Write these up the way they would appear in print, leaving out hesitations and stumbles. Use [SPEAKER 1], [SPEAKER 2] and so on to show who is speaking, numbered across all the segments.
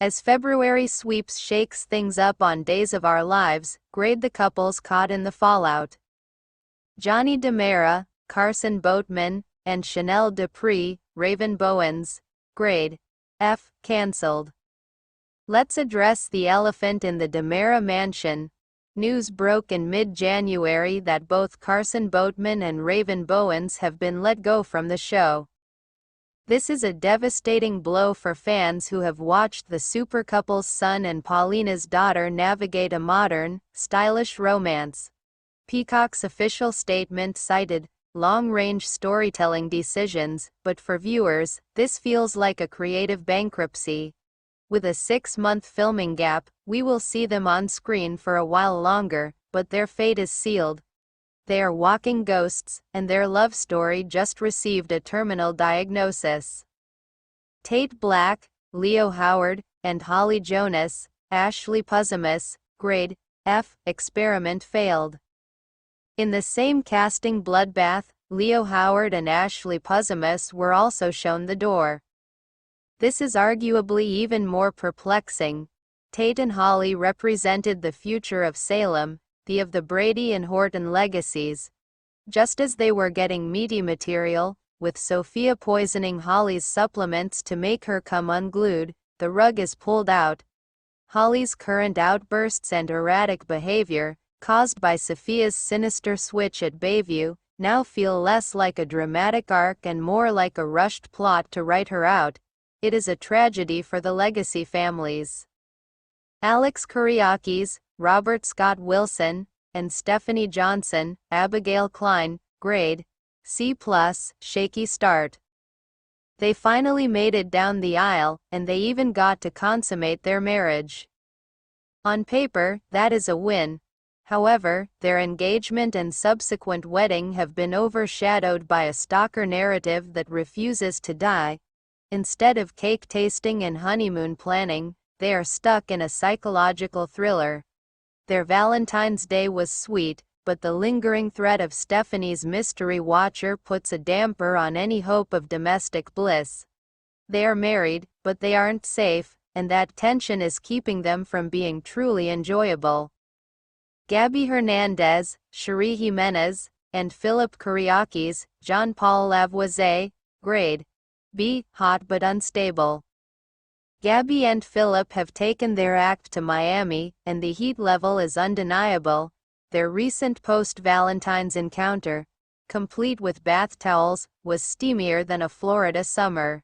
[SPEAKER 1] As February sweeps shakes things up on Days of Our Lives, grade the couples caught in the fallout. Johnny DiMera, Carson Boatman, and Chanel Dupree, Raven Bowens, grade F, cancelled. Let's address the elephant in the DiMera mansion. News broke in mid-January that both Carson Boatman and Raven Bowens have been let go from the show. This is a devastating blow for fans who have watched the super couple's son and Paulina's daughter navigate a modern, stylish romance. Peacock's official statement cited long-range storytelling decisions, but for viewers, this feels like a creative bankruptcy. With a 6-month filming gap, we will see them on screen for a while longer, but their fate is sealed. They are walking ghosts, and their love story just received a terminal diagnosis. Tate Black, Leo Howard, and Holly Jonas, Ashley Puzimus, grade F, experiment failed. In the same casting bloodbath, Leo Howard and Ashley Puzimus were also shown the door. This is arguably even more perplexing. Tate and Holly represented the future of Salem, of the Brady and Horton legacies. Just as they were getting meaty material, with Sophia poisoning Holly's supplements to make her come unglued, the rug is pulled out. Holly's current outbursts and erratic behavior, caused by Sophia's sinister switch at Bayview, now feel less like a dramatic arc and more like a rushed plot to write her out. It is a tragedy for the legacy families. Alex Kuriakis, Robert Scott Wilson, and Stephanie Johnson, Abigail Klein, grade C+, shaky start. They finally made it down the aisle, and they even got to consummate their marriage. On paper, that is a win. However, their engagement and subsequent wedding have been overshadowed by a stalker narrative that refuses to die. Instead of cake tasting and honeymoon planning, they are stuck in a psychological thriller. Their Valentine's Day was sweet, but the lingering threat of Stephanie's mystery watcher puts a damper on any hope of domestic bliss. They are married, but they aren't safe, and that tension is keeping them from being truly enjoyable. Gabby Hernandez, Cherie Jimenez, and Philip Kuriakis, Jean-Paul Lavoisier, grade B, hot but unstable. Gabby and Philip have taken their act to Miami, and the heat level is undeniable. Their recent post-Valentine's encounter, complete with bath towels, was steamier than a Florida summer.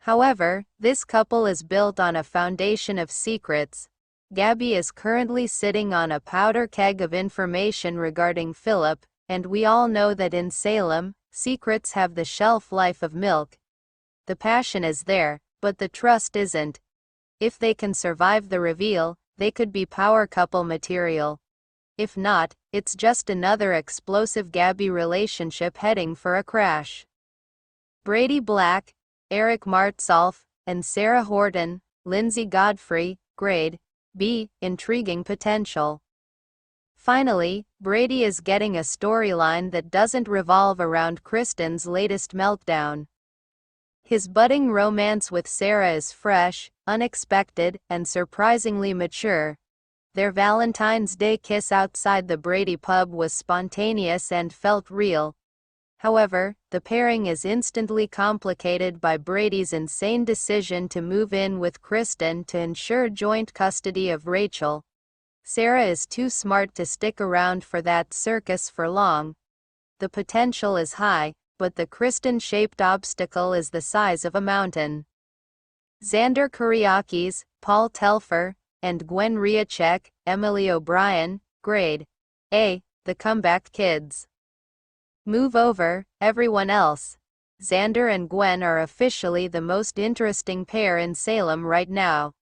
[SPEAKER 1] However, this couple is built on a foundation of secrets. Gabby is currently sitting on a powder keg of information regarding Philip, and we all know that in Salem, secrets have the shelf life of milk. The passion is there, but the trust isn't. If they can survive the reveal, they could be power couple material. If not, it's just another explosive Gabby relationship heading for a crash. Brady Black, Eric Martsolf, and Sarah Horton, Lindsay Godfrey, grade B, intriguing potential. Finally, Brady is getting a storyline that doesn't revolve around Kristen's latest meltdown. His budding romance with Sarah is fresh, unexpected, and surprisingly mature. Their Valentine's Day kiss outside the Brady pub was spontaneous and felt real. However, the pairing is instantly complicated by Brady's insane decision to move in with Kristen to ensure joint custody of Rachel. Sarah is too smart to stick around for that circus for long. The potential is high, but the Kristen-shaped obstacle is the size of a mountain. Xander Kuriakis, Paul Telfer, and Gwen Riacek, Emily O'Brien, grade A, the comeback kids. Move over, everyone else. Xander and Gwen are officially the most interesting pair in Salem right now.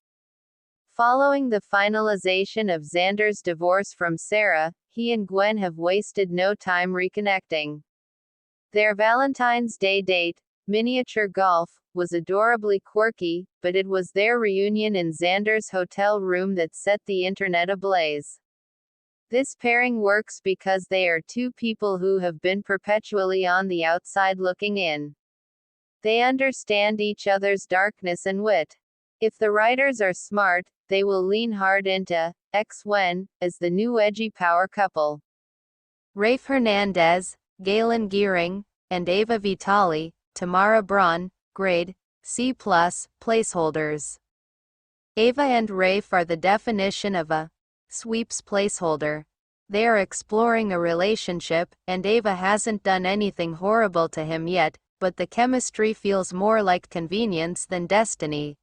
[SPEAKER 1] Following the finalization of Xander's divorce from Sarah, he and Gwen have wasted no time reconnecting. Their Valentine's Day date, miniature golf, was adorably quirky, but it was their reunion in Xander's hotel room that set the internet ablaze. This pairing works because they are two people who have been perpetually on the outside looking in. They understand each other's darkness and wit. If the writers are smart, they will lean hard into X-Wen as the new edgy power couple. Rafe Hernandez, Galen Gearing, and Ava Vitali, Tamara Braun, grade C+, placeholders. Ava and Rafe are the definition of a sweeps placeholder. They are exploring a relationship, and Ava hasn't done anything horrible to him yet, but the chemistry feels more like convenience than destiny.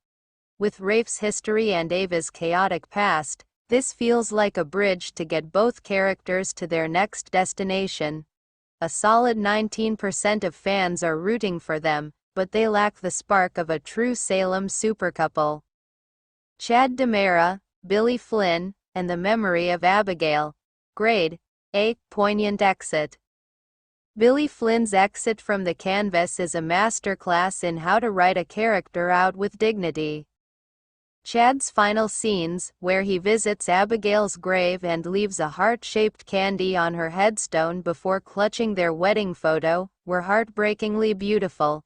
[SPEAKER 1] With Rafe's history and Ava's chaotic past, this feels like a bridge to get both characters to their next destination. A solid 19% of fans are rooting for them, but they lack the spark of a true Salem supercouple. Chad DiMera, Billy Flynn, and the Memory of Abigail. Grade A. Poignant exit. Billy Flynn's exit from the canvas is a masterclass in how to write a character out with dignity. Chad's final scenes, where he visits Abigail's grave and leaves a heart-shaped candy on her headstone before clutching their wedding photo, were heartbreakingly beautiful.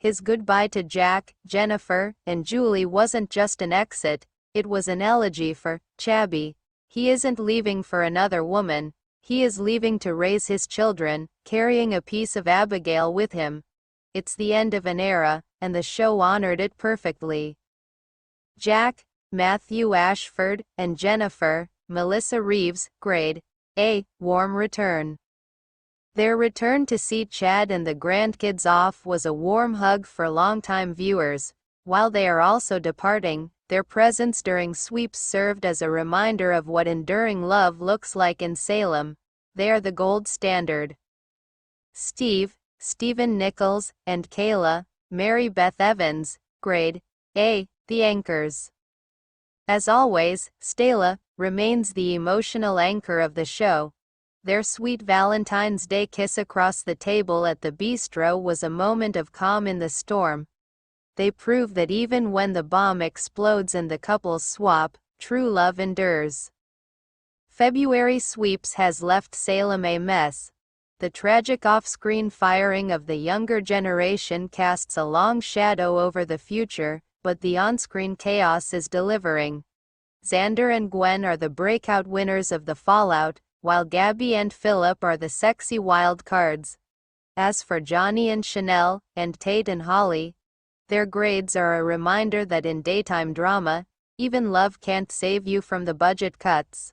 [SPEAKER 1] His goodbye to Jack, Jennifer, and Julie wasn't just an exit, it was an elegy for Chabby. He isn't leaving for another woman, he is leaving to raise his children, carrying a piece of Abigail with him. It's the end of an era, and the show honored it perfectly. Jack, Matthew Ashford, and Jennifer, Melissa Reeves, grade A, warm return. Their return to see Chad and the grandkids off was a warm hug for longtime viewers. While they are also departing, their presence during sweeps served as a reminder of what enduring love looks like in Salem. They are the gold standard. Steve, Stephen Nichols, and Kayla, Mary Beth Evans, grade A, the anchors. As always, Stella remains the emotional anchor of the show. Their sweet Valentine's Day kiss across the table at the bistro was a moment of calm in the storm. They prove that even when the bomb explodes and the couples swap, true love endures. February sweeps has left Salem a mess. The tragic off-screen firing of the younger generation casts a long shadow over the future, but the on-screen chaos is delivering. Xander and Gwen are the breakout winners of the fallout, while Gabby and Philip are the sexy wild cards. As for Johnny and Chanel, and Tate and Holly, their grades are a reminder that in daytime drama, even love can't save you from the budget cuts.